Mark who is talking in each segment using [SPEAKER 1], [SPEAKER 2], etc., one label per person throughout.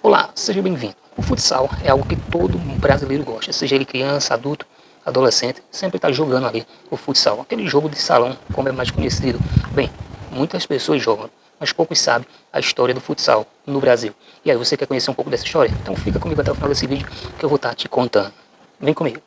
[SPEAKER 1] Olá, seja bem-vindo. O futsal é algo que todo brasileiro gosta, seja ele criança, adulto, adolescente, sempre está jogando ali o futsal, aquele jogo de salão, como é mais conhecido. Bem, muitas pessoas jogam, mas poucos sabem a história do futsal no Brasil. E aí, você quer conhecer um pouco dessa história? Então fica comigo até o final desse vídeo que eu vou estar te contando. Vem comigo.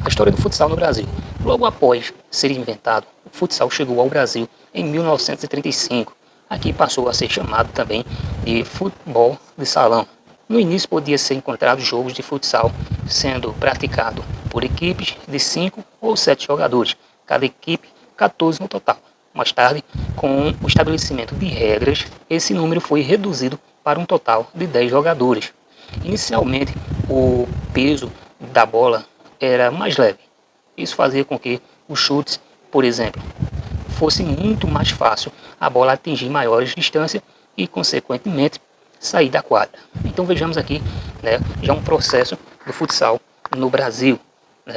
[SPEAKER 1] A história do futsal no Brasil. Logo após ser inventado, o futsal chegou ao Brasil em 1935. Aqui passou a ser chamado também de futebol de salão. No início podia ser encontrado jogos de futsal sendo praticado por equipes de 5 ou 7 jogadores, cada equipe 14 no total. Mais tarde, com o estabelecimento de regras, esse número foi reduzido para um total de 10 jogadores. Inicialmente, o peso da bola era mais leve. Isso fazia com que os chutes, por exemplo, fosse muito mais fácil a bola atingir maiores distâncias e, consequentemente, sair da quadra. Então vejamos aqui, já um processo do futsal no Brasil.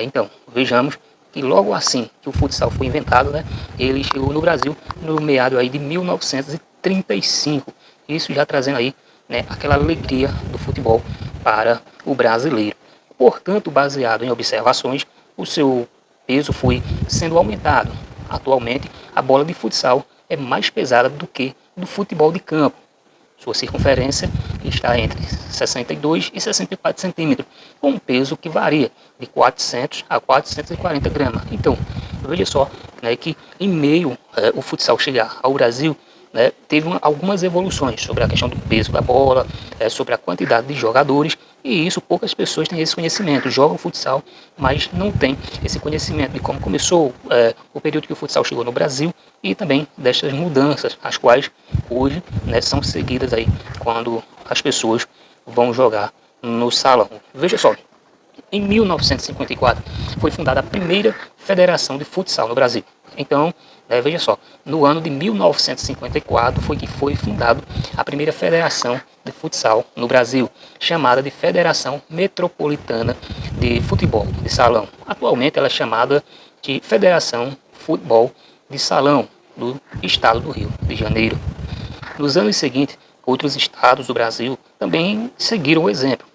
[SPEAKER 1] Então, vejamos que logo assim que o futsal foi inventado, ele chegou no Brasil no meado aí de 1935. Isso já trazendo aí aquela alegria do futebol para o brasileiro. Portanto, baseado em observações, o seu peso foi sendo aumentado. Atualmente, a bola de futsal é mais pesada do que do futebol de campo. Sua circunferência está entre 62 e 64 centímetros, com um peso que varia de 400 a 440 gramas. Então, veja só que em meio o futsal chegar ao Brasil, teve algumas evoluções sobre a questão do peso da bola, sobre a quantidade de jogadores, e isso poucas pessoas têm esse conhecimento, jogam futsal, mas não têm esse conhecimento de como começou o período que o futsal chegou no Brasil e também destas mudanças, as quais hoje são seguidas aí quando as pessoas vão jogar no salão. Veja só, em 1954 foi fundada a primeira federação de futsal no Brasil. Então, veja só, no ano de 1954 foi que foi fundado a primeira federação de futsal no Brasil, chamada de Federação Metropolitana de Futebol de Salão. Atualmente ela é chamada de Federação Futebol de Salão do Estado do Rio de Janeiro. Nos anos seguintes, outros estados do Brasil também seguiram o exemplo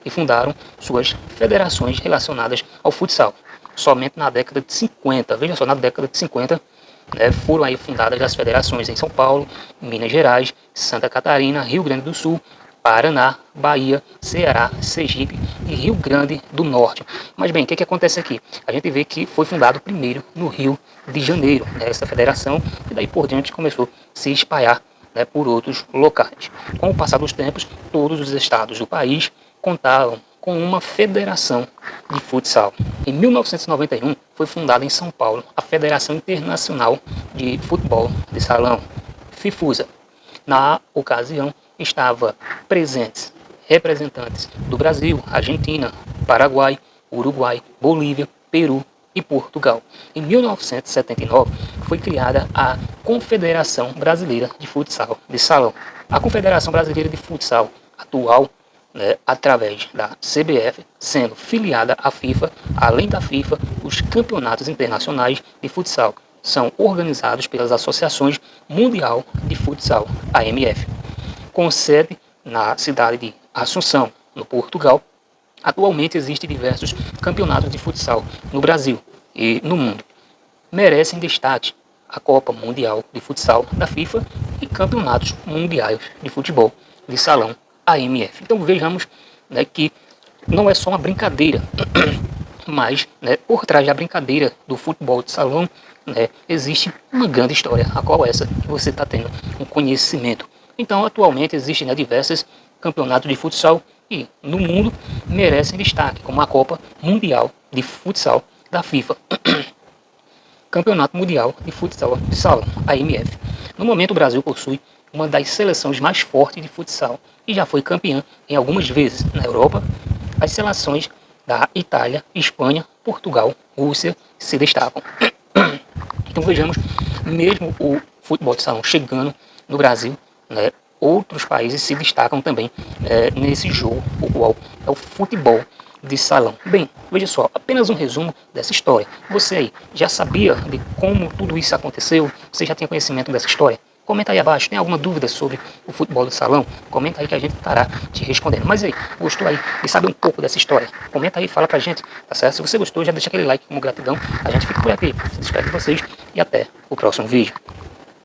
[SPEAKER 1] e fundaram suas federações relacionadas ao futsal. Somente na década de 50, veja só, na década de 50, foram aí fundadas as federações em São Paulo, Minas Gerais, Santa Catarina, Rio Grande do Sul, Paraná, Bahia, Ceará, Sergipe e Rio Grande do Norte. Mas bem, o que acontece aqui? A gente vê que foi fundado primeiro no Rio de Janeiro, essa federação, e daí por diante começou a se espalhar por outros locais. Com o passar dos tempos, todos os estados do país contavam com uma federação de futsal. Em 1991 foi fundada em São Paulo a Federação Internacional de Futebol de Salão, FIFUSA. Na ocasião estavam presentes representantes do Brasil, Argentina, Paraguai, Uruguai, Bolívia, Peru e Portugal. Em 1979 foi criada a Confederação Brasileira de Futsal de Salão. A Confederação Brasileira de Futsal atual, através da CBF, sendo filiada à FIFA. Além da FIFA, os campeonatos internacionais de futsal são organizados pelas Associações Mundial de Futsal, AMF, com sede na cidade de Assunção, no Portugal. Atualmente existem diversos campeonatos de futsal no Brasil e no mundo. Merecem destaque a Copa Mundial de Futsal da FIFA e campeonatos mundiais de futebol de salão, AMF. Então vejamos que não é só uma brincadeira, mas por trás da brincadeira do futebol de salão existe uma grande história, a qual essa que você está tendo um conhecimento. Então atualmente existem diversos campeonatos de futsal e no mundo merecem destaque, como a Copa Mundial de Futsal da FIFA. Campeonato Mundial de Futsal de Salão, AMF. No momento o Brasil possui uma das seleções mais fortes de futsal e já foi campeã em algumas vezes. Na Europa, as seleções da Itália, Espanha, Portugal, Rússia se destacam. Então vejamos, mesmo o futebol de salão chegando no Brasil, outros países se destacam também nesse jogo, o qual é o futebol de salão. Bem, veja só, apenas um resumo dessa história. Você aí já sabia de como tudo isso aconteceu? Você já tinha conhecimento dessa história? Comenta aí abaixo, tem alguma dúvida sobre o futebol do salão? Comenta aí que a gente estará te respondendo. Mas aí, gostou aí de saber um pouco dessa história? Comenta aí, fala pra gente, tá certo? Se você gostou, já deixa aquele like como gratidão. A gente fica por aqui. Se despede de vocês e até o próximo vídeo.